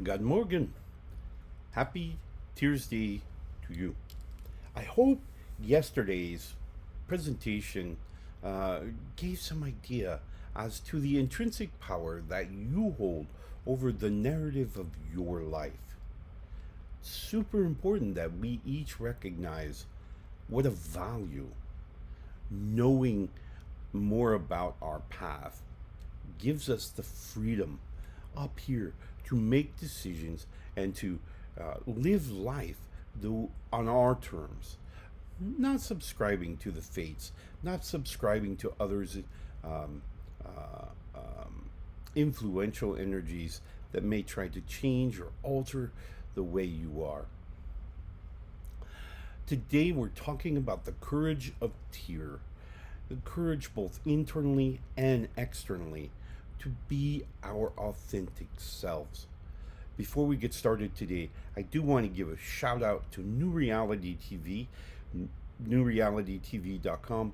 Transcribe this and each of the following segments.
God Morgan, happy Tuesday to you. I hope yesterday's presentation gave some idea as to the intrinsic power that you hold over the narrative of your life. It's super important that we each recognize what a value knowing more about our path gives us the freedom up here to make decisions and to live life on our terms, not subscribing to the fates, not subscribing to others' influential energies that may try to change or alter the way you are. Today we're talking about the courage of tear, the courage both internally and externally to be our authentic selves. Before we get started today, I do want to give a shout out to New Reality TV. newrealitytv.com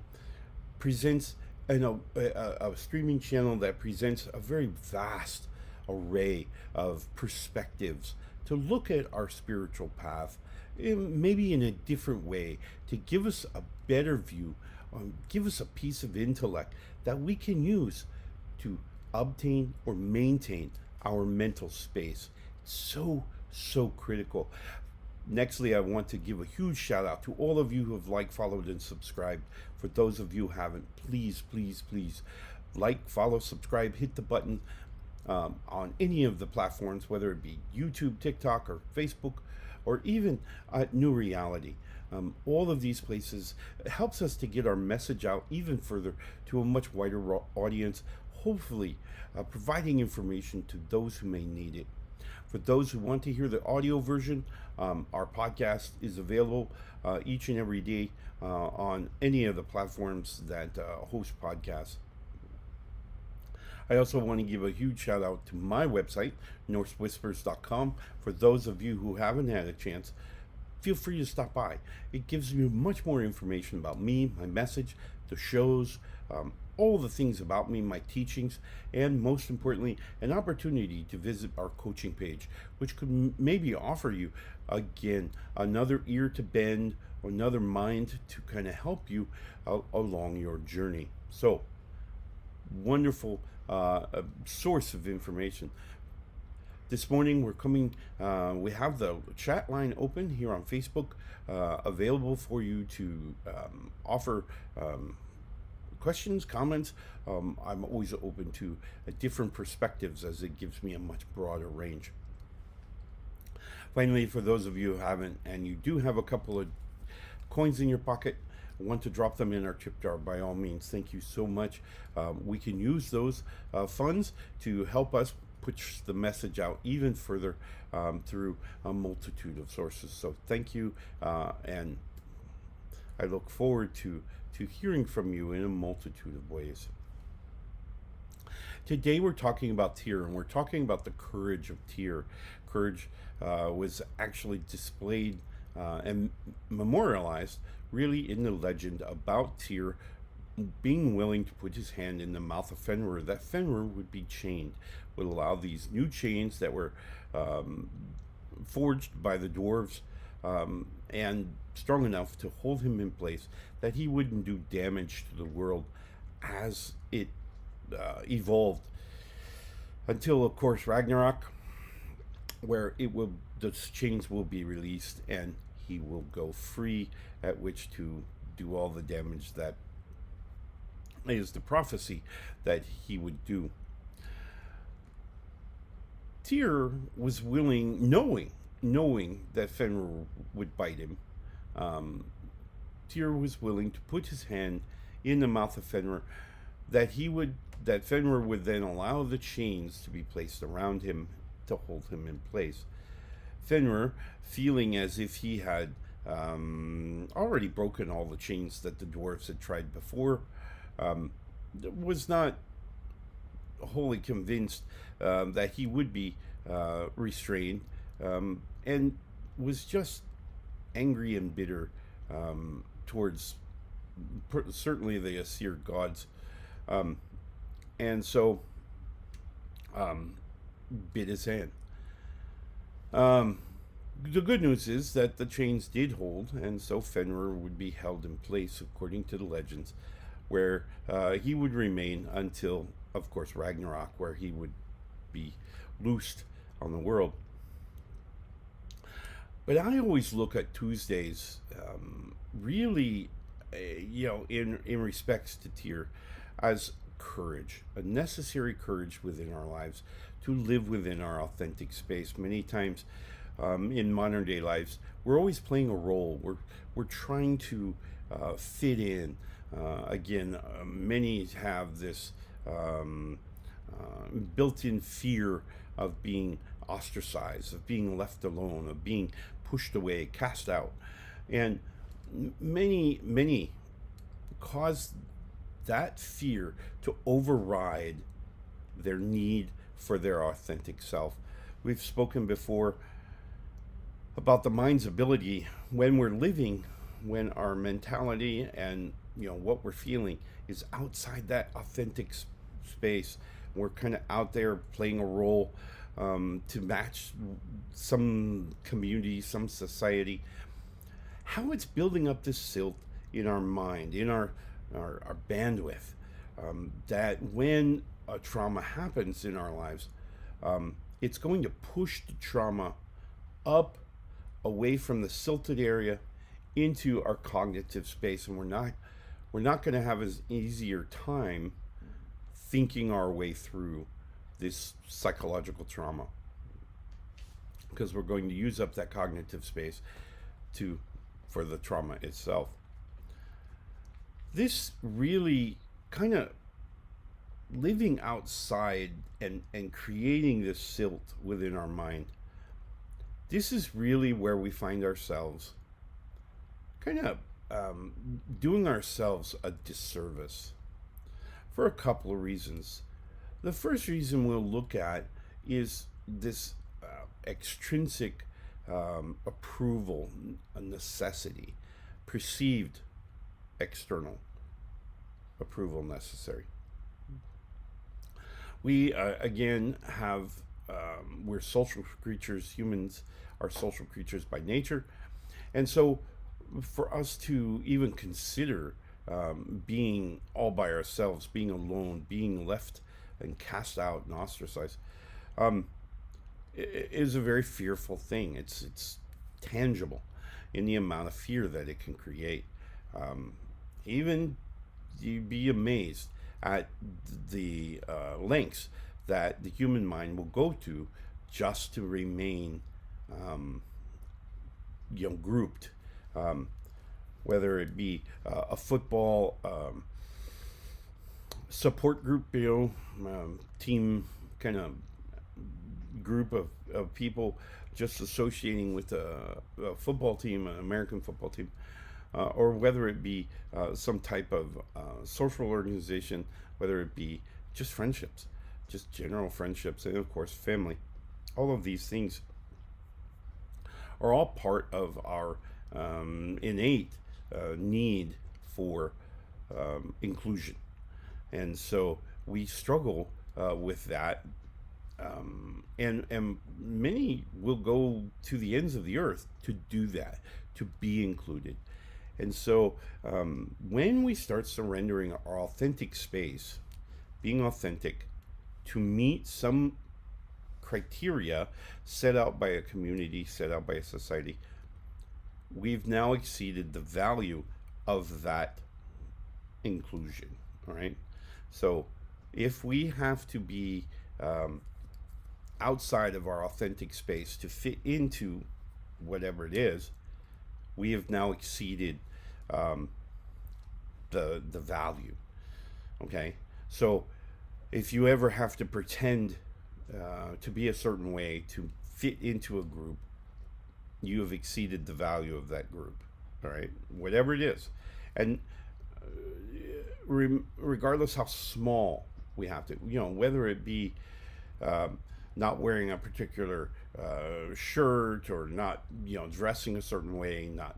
presents a streaming channel that presents a very vast array of perspectives to look at our spiritual path, maybe in a different way, to give us a better view, give us a piece of intellect that we can use to obtain or maintain our mental space. So critical. Nextly, I want to give a huge shout out to all of you who have liked, followed, and subscribed. For those of you who haven't, please like, follow, subscribe, hit the button on any of the platforms, whether it be YouTube, TikTok, or Facebook, or even New Reality. All of these places helps us to get our message out even further to a much wider audience, hopefully providing information to those who may need it. For those who want to hear the audio version, our podcast is available each and every day on any of the platforms that host podcasts. I also want to give a huge shout out to my website, NorseWhispers.com. For those of you who haven't had a chance, feel free to stop by. It gives you much more information about me, my message, the shows, all the things about me, my teachings, and most importantly, an opportunity to visit our coaching page, which could maybe offer you, again, another ear to bend or another mind to kind of help you along your journey. So, wonderful source of information. This morning we're coming, we have the chat line open here on Facebook, available for you to offer questions, comments. I'm always open to different perspectives, as it gives me a much broader range. Finally, for those of you who haven't, and you do have a couple of coins in your pocket, want to drop them in our tip jar, by all means, thank you so much. We can use those funds to help us push the message out even further through a multitude of sources. So thank you, and I look forward to hearing from you in a multitude of ways. Today we're talking about Tyr, and we're talking about the courage of Tyr. Courage was actually displayed and memorialized really in the legend about Tyr being willing to put his hand in the mouth of Fenrir, that Fenrir would be chained, would allow these new chains that were forged by the dwarves and strong enough to hold him in place, that he wouldn't do damage to the world as it evolved, until of course Ragnarok, where the chains will be released and he will go free, at which to do all the damage that is the prophecy that he would do. Tyr was willing, knowing that Fenrir would bite him. Tyr was willing to put his hand in the mouth of Fenrir, that Fenrir would then allow the chains to be placed around him to hold him in place. Fenrir, feeling as if he had already broken all the chains that the dwarves had tried before, was not wholly convinced that he would be restrained, and was just angry and bitter towards certainly the Aesir gods, and so bit his hand. The good news is that the chains did hold, and so Fenrir would be held in place according to the legends, where he would remain until, of course, Ragnarok, where he would be loosed on the world. But I always look at Tuesdays, really, in respects to Tyr, as courage, a necessary courage within our lives to live within our authentic space. Many times in modern day lives, we're always playing a role. We're trying to fit in. Many have this built-in fear of being ostracized, of being left alone, of being pushed away, cast out, and many cause that fear to override their need for their authentic self. We've spoken before about the mind's ability when we're living, when our mentality and what we're feeling is outside that authentic space. We're kind of out there playing a role to match some community, some society. How it's building up this silt in our mind, in our bandwidth, that when a trauma happens in our lives, it's going to push the trauma up away from the silted area into our cognitive space, and we're not going to have as easier time thinking our way through this psychological trauma, because we're going to use up that cognitive space for the trauma itself. This really kind of living outside and creating this silt within our mind, this is really where we find ourselves kind of doing ourselves a disservice for a couple of reasons. The first reason we'll look at is this extrinsic approval, a necessity, perceived external approval necessary. We again have we're social creatures. Humans are social creatures by nature, and so for us to even consider being all by ourselves, being alone, being left and cast out and ostracized, is a very fearful thing. It's tangible in the amount of fear that it can create. Even you'd be amazed at the lengths that the human mind will go to just to remain, um, grouped. Um, Whether it be a football support group, team kind of group of people just associating with a football team, an American football team, or whether it be some type of social organization, whether it be just friendships, just general friendships, and of course, family. All of these things are all part of our innate need for inclusion. And so we struggle with that, and many will go to the ends of the earth to do that, to be included. And so when we start surrendering our authentic space, being authentic, to meet some criteria set out by a community, set out by a society, we've now exceeded the value of that inclusion. All right. So if we have to be outside of our authentic space to fit into whatever it is, we have now exceeded um, the value. Okay. So if you ever have to pretend to be a certain way to fit into a group, you have exceeded the value of that group. All right, whatever it is, and regardless how small we have to, whether it be um, not wearing a particular shirt, or not, dressing a certain way, not,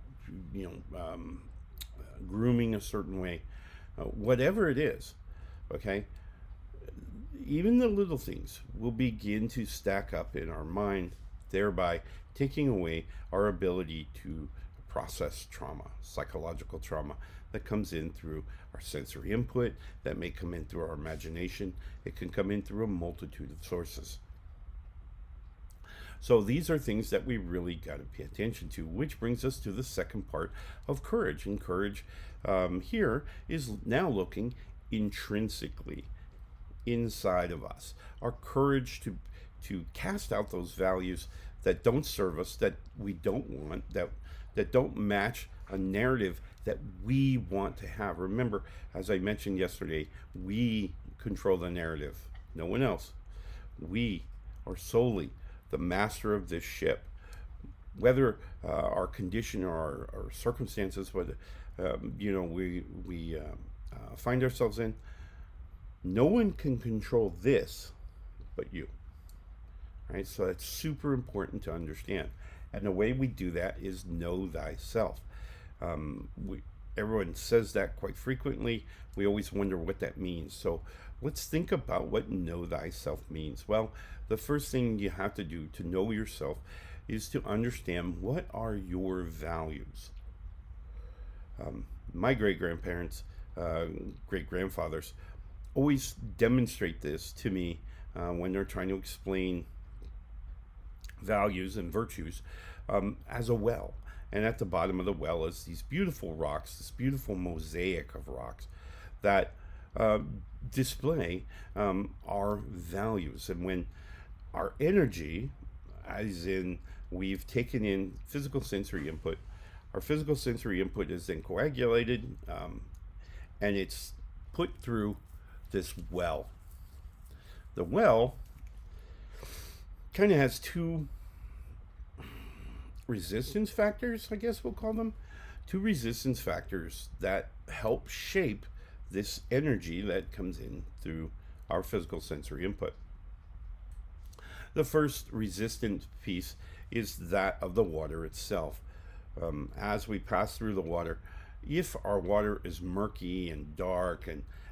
grooming a certain way, whatever it is, okay, even the little things will begin to stack up in our mind, thereby taking away our ability to process trauma, psychological trauma that comes in through our sensory input, that may come in through our imagination. It can come in through a multitude of sources. So these are things that we really got to pay attention to, which brings us to the second part of courage. And courage here is now looking intrinsically inside of us. Our courage to cast out those values that don't serve us, that we don't want, that don't match a narrative that we want to have. Remember, as I mentioned yesterday, we control the narrative, no one else. We are solely the master of this ship. Whether our condition or our circumstances, whether we find ourselves in, no one can control this but you. Right? So that's super important to understand. And the way we do that is know thyself. Everyone says that quite frequently. We always wonder what that means. So let's think about what know thyself means. Well, the first thing you have to do to know yourself is to understand what are your values. My great grandparents, great grandfathers, always demonstrate this to me when they're trying to explain values and virtues as a well. And at the bottom of the well is these beautiful rocks, this beautiful mosaic of rocks that display our values. And when our energy, as in we've taken in physical sensory input, our physical sensory input is then coagulated and it's put through this well. The well kind of has two resistance factors, I guess we'll call them. Two resistance factors that help shape this energy that comes in through our physical sensory input. The first resistant piece is that of the water itself. As we pass through the water, if our water is murky and dark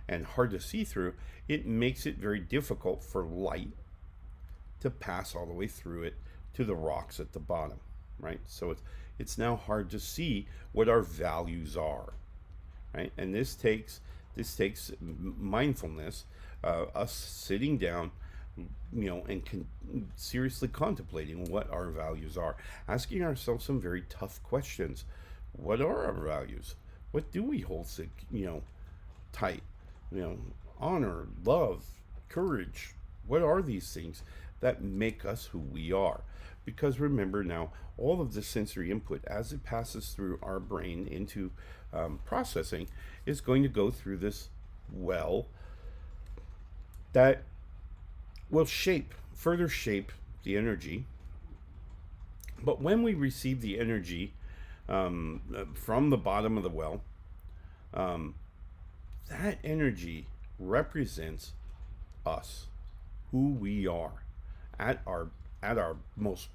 and hard to see through, it makes it very difficult for light to pass all the way through it to the rocks at the bottom, right? So it's now hard to see what our values are, right? And this takes mindfulness, us sitting down, and seriously contemplating what our values are, asking ourselves some very tough questions. What are our values? What do we hold, tight. Honor, love, courage. What are these things that make us who we are? Because remember now, all of the sensory input, as it passes through our brain into processing, is going to go through this well that will further shape the energy. But when we receive the energy from the bottom of the well, that energy represents us, who we are, at our most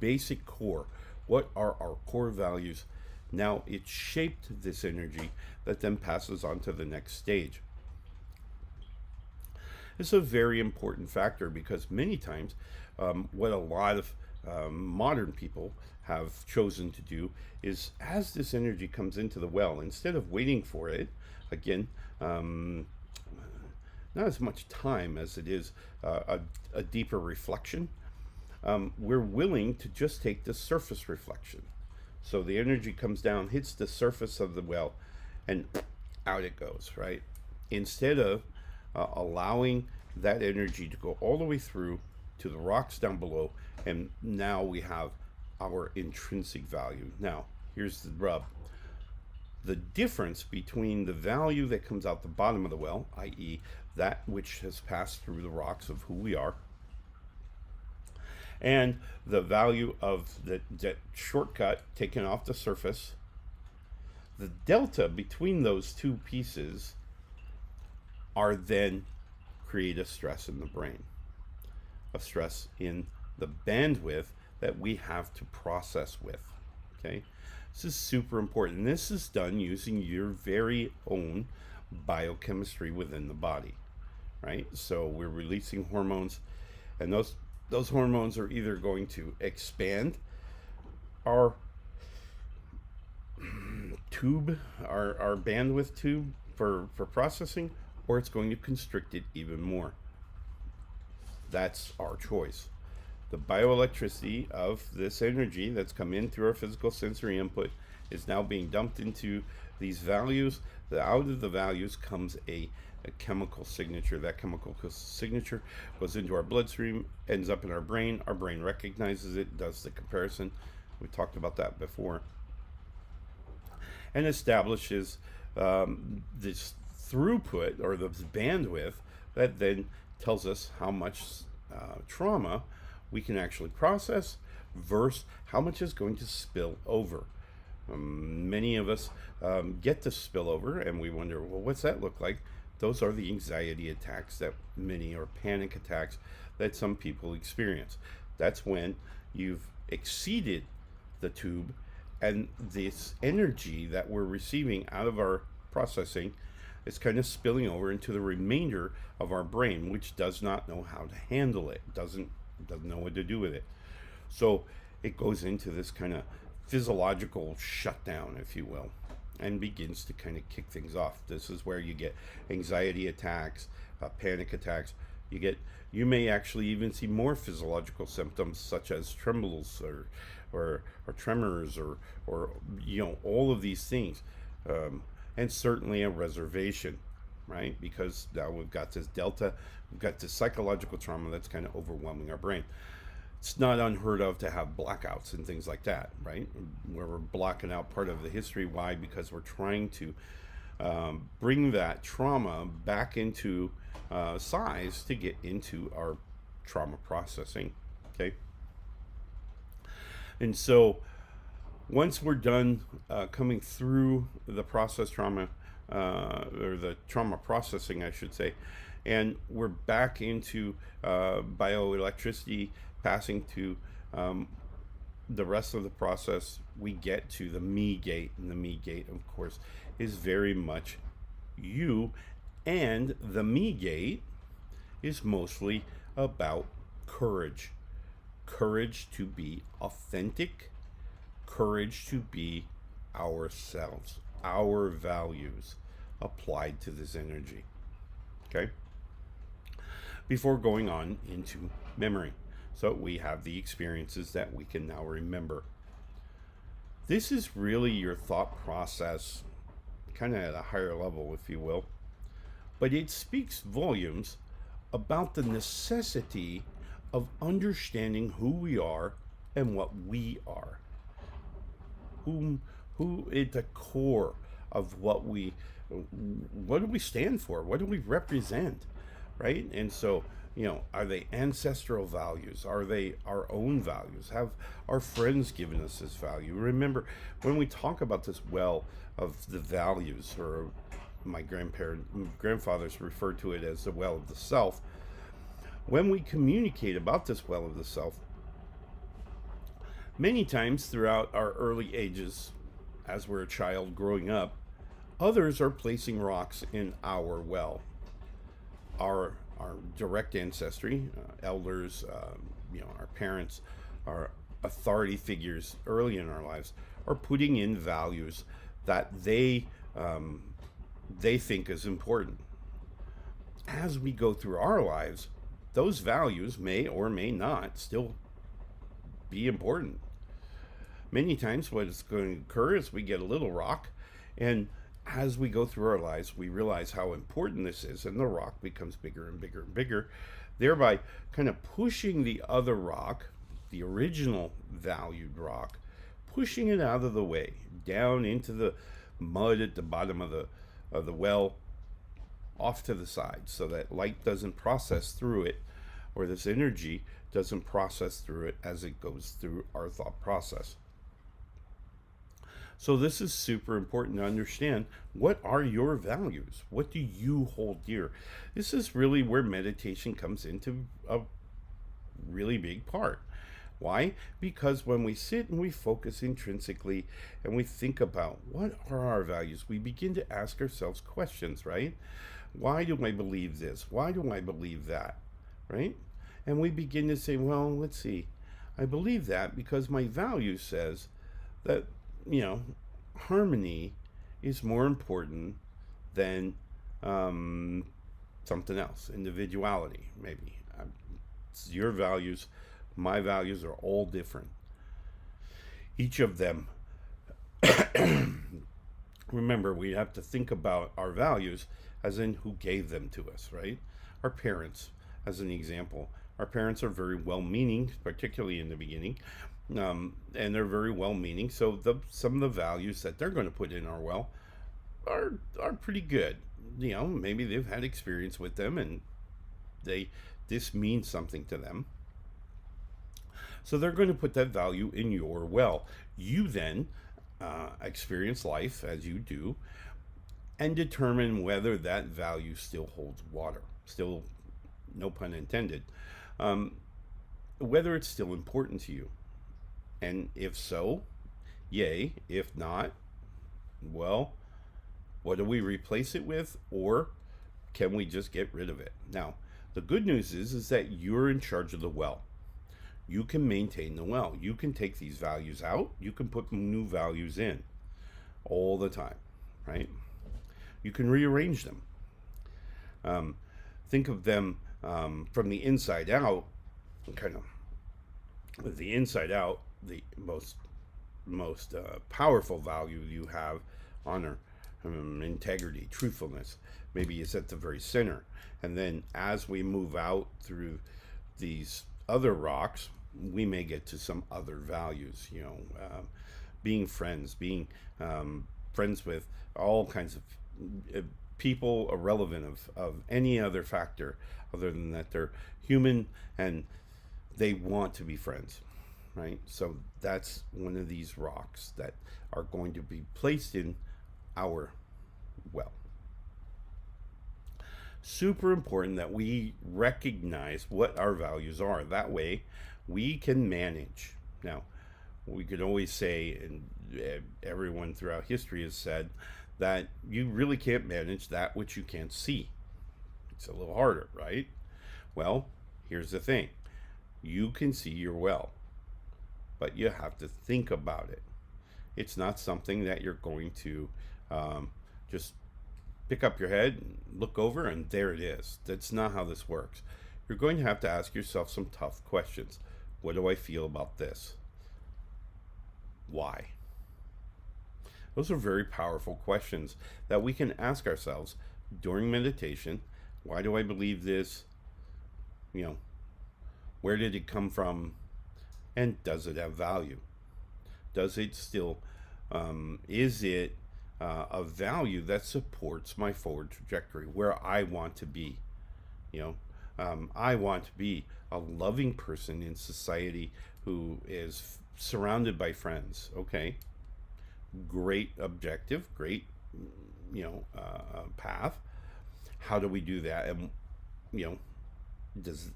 basic core. What are our core values? Now it shaped this energy that then passes on to the next stage. It's a very important factor because many times what a lot of modern people have chosen to do is, as this energy comes into the well, instead of waiting for it, again, not as much time as it is a deeper reflection, we're willing to just take the surface reflection. So the energy comes down, hits the surface of the well, and out it goes, right? Instead of allowing that energy to go all the way through to the rocks down below, and now we have our intrinsic value. Now, here's the rub. The difference between the value that comes out the bottom of the well, i.e. that which has passed through the rocks of who we are, and the value of that shortcut taken off the surface, the delta between those two pieces are then create a stress in the brain, a stress in the bandwidth that we have to process with. Okay, this is super important. And this is done using your very own biochemistry within the body, right? So we're releasing hormones, and those hormones are either going to expand our tube, our bandwidth tube for processing, or it's going to constrict it even more. That's our choice. The bioelectricity of this energy that's come in through our physical sensory input is now being dumped into these values. Out of the values comes a chemical signature. That chemical signature goes into our bloodstream, ends up in our brain. Our brain recognizes it, does the comparison. We talked about that before. And establishes this throughput, or this bandwidth, that then tells us how much trauma we can actually process versus how much is going to spill over. Many of us get to spill over, and we wonder, well, what's that look like? Those are the anxiety attacks that many, or panic attacks that some people experience. That's when you've exceeded the tube, and this energy that we're receiving out of our processing is kind of spilling over into the remainder of our brain, which does not know how to handle it, doesn't know what to do with it. So it goes into this kind of physiological shutdown, if you will, and begins to kind of kick things off. This is where you get anxiety attacks, panic attacks. You may actually even see more physiological symptoms such as trembles or tremors or all of these things, and certainly a reservation, right? Because now we've got this delta, we've got this psychological trauma that's kind of overwhelming our brain. It's not unheard of to have blackouts and things like that, right? Where we're blocking out part of the history. Why? Because we're trying to bring that trauma back into size to get into our trauma processing, okay? And so once we're done coming through the process trauma, or the trauma processing, I should say, and we're back into bioelectricity passing to the rest of the process, we get to the me gate. And the me gate, of course, is very much you. And the me gate is mostly about courage. Courage to be authentic, courage to be ourselves, our values applied to this energy. Okay? Before going on into memory. So we have the experiences that we can now remember. This is really your thought process, kind of at a higher level, if you will. but it speaks volumes about the necessity of understanding who we are and what we are. Whom who at the core of what do we stand for? What do we represent? Right? And so, are they ancestral values? Are they our own values? Have our friends given us this value? Remember, when we talk about this well of the values, or my grandfathers referred to it as the well of the self, when we communicate about this well of the self, many times throughout our early ages, as we're a child growing up, others are placing rocks in our well. Our direct ancestry, elders, our parents, our authority figures early in our lives are putting in values that they think is important. As we go through our lives, those values may or may not still be important. Many times, what is going to occur is we get a little rock, and as we go through our lives, we realize how important this is, and the rock becomes bigger and bigger and bigger, thereby kind of pushing the other rock, the original valued rock, pushing it out of the way, down into the mud at the bottom of the well, off to the side, so that light doesn't process through it, or this energy doesn't process through it as it goes through our thought process. So this is super important to understand. What are your values? What do you hold dear? This is really where meditation comes into a really big part. Why? Because when we sit and we focus intrinsically and we think about what are our values, we begin to ask ourselves questions, right? Why do I believe this? Why do I believe that? Right? And we begin to say, well, let's see. I believe that because my value says that, harmony is more important than something else. Individuality, maybe. It's your values, my values are all different. Each of them, remember, we have to think about our values as in who gave them to us, right? Our parents, as an example. Our parents are very well-meaning, particularly in the beginning, and they're very well-meaning. So some of the values that they're going to put in our well are pretty good. Maybe they've had experience with them, and this means something to them. So they're going to put that value in your well. You then experience life as you do, and determine whether that value still holds water. Still, no pun intended. Whether it's still important to you. And if so, yay. If not, well, what do we replace it with? Or can we just get rid of it? Now, the good news is that you're in charge of the well. You can maintain the well. You can take these values out. You can put new values in all the time, right? You can rearrange them. Think of them from the inside out, kind of the inside out, the most powerful value you have, honor, integrity, truthfulness, maybe is at the very center. And then as we move out through these other rocks, we may get to some other values, being friends, being friends with all kinds of people, irrelevant of any other factor other than that they're human and they want to be friends, right? So that's one of these rocks that are going to be placed in our well. Super important that we recognize what our values are. That way we can manage. Now, we could always say, and everyone throughout history has said, that you really can't manage that which you can't see. It's a little harder, right? Well, here's the thing. You can see your well, but you have to think about it. It's not something that you're going to just pick up your head and look over and there it is. That's not how this works. You're going to have to ask yourself some tough questions. What do I feel about this? Why? Those are very powerful questions that we can ask ourselves during meditation. Why do I believe this? You know, where did it come from? And does it have value? Does it still, is it a value that supports my forward trajectory, where I want to be? I want to be a loving person in society who is surrounded by friends. Okay, great objective, great, path. How do we do that? And does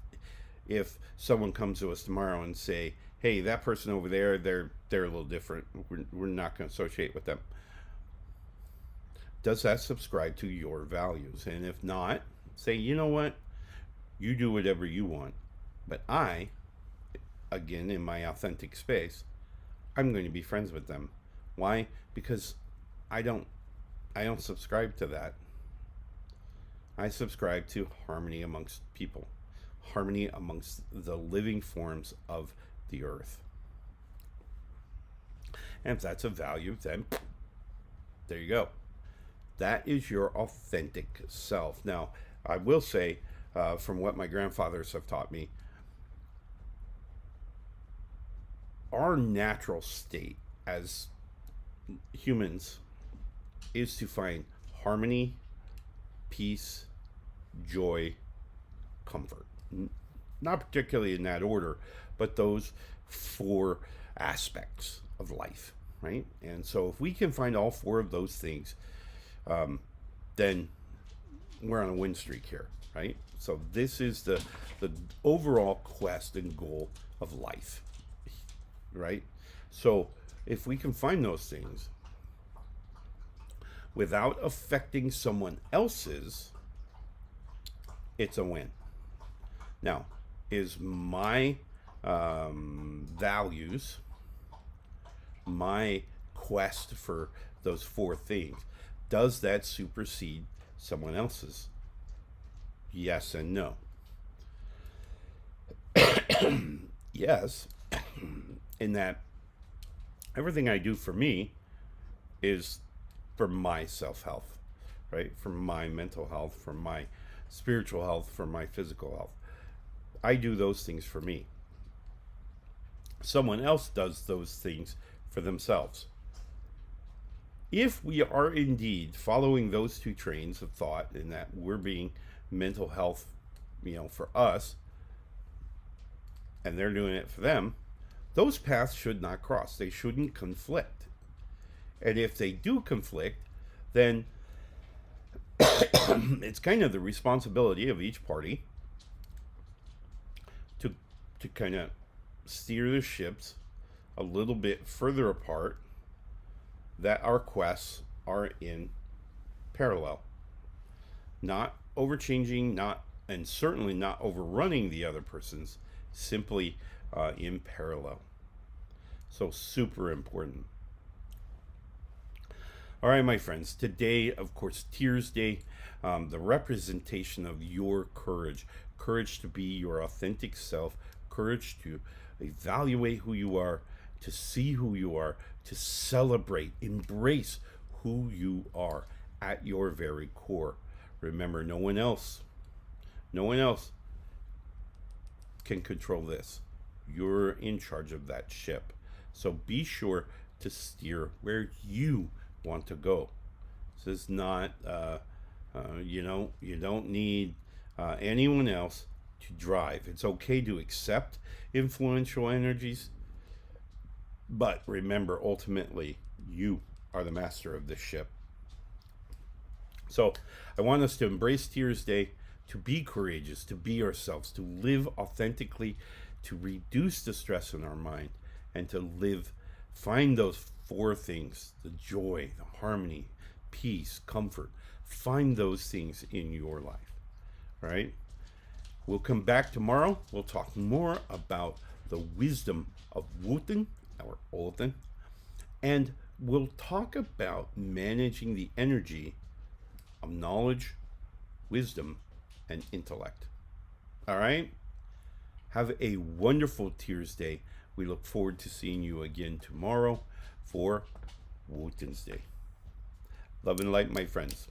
if someone comes to us tomorrow and say, "Hey, that person over there, they're a little different. We're not going to associate with them." Does that subscribe to your values? And if not, say, you know what? You do whatever you want. But I, again, in my authentic space, I'm going to be friends with them. Why? Because I don't subscribe to that. I subscribe to harmony amongst people, harmony amongst the living forms of the earth. And if that's a value, then there you go. That is your authentic self. Now, I will say, from what my grandfathers have taught me, our natural state as humans is to find harmony, peace, joy, comfort. Not particularly in that order, but those 4 aspects of life, right? And so if we can find all 4 of those things, then we're on a win streak here, right? So this is the overall quest and goal of life, right? So if we can find those things without affecting someone else's, it's a win. Now, is my values, my quest for those 4 things, does that supersede someone else's? Yes and no. Yes, in that everything I do for me is for my self-health, right? For my mental health, for my spiritual health, for my physical health. I do those things for me. Someone else does those things for themselves. If we are indeed following those 2 trains of thought, in that we're being mental health, for us, and they're doing it for them, those paths should not cross. They shouldn't conflict. And if they do conflict, then it's kind of the responsibility of each party to kind of steer the ships a little bit further apart, that our quests are in parallel, not overchanging, and certainly not overrunning the other person's, simply in parallel. So super important. All right, my friends, today, of course, Tears Day, the representation of your courage to be your authentic self, courage to evaluate who you are, to see who you are, to celebrate, embrace who you are at your very core. Remember, no one else can control this. You're in charge of that ship. So be sure to steer where you want to go. This is not, you don't need anyone else to drive. It's okay to accept influential energies, but remember, ultimately, you are the master of this ship. So I want us to embrace Tears Day, to be courageous, to be ourselves, to live authentically, to reduce the stress in our mind, and to find those 4 things: the joy, the harmony, peace, comfort. Find those things in your life, right? We'll come back tomorrow. We'll talk more about the wisdom of Wotan, or Olden, and we'll talk about managing the energy of knowledge, wisdom, and intellect. All right? Have a wonderful Tears Day. We look forward to seeing you again tomorrow for Wotan's Day. Love and light, my friends.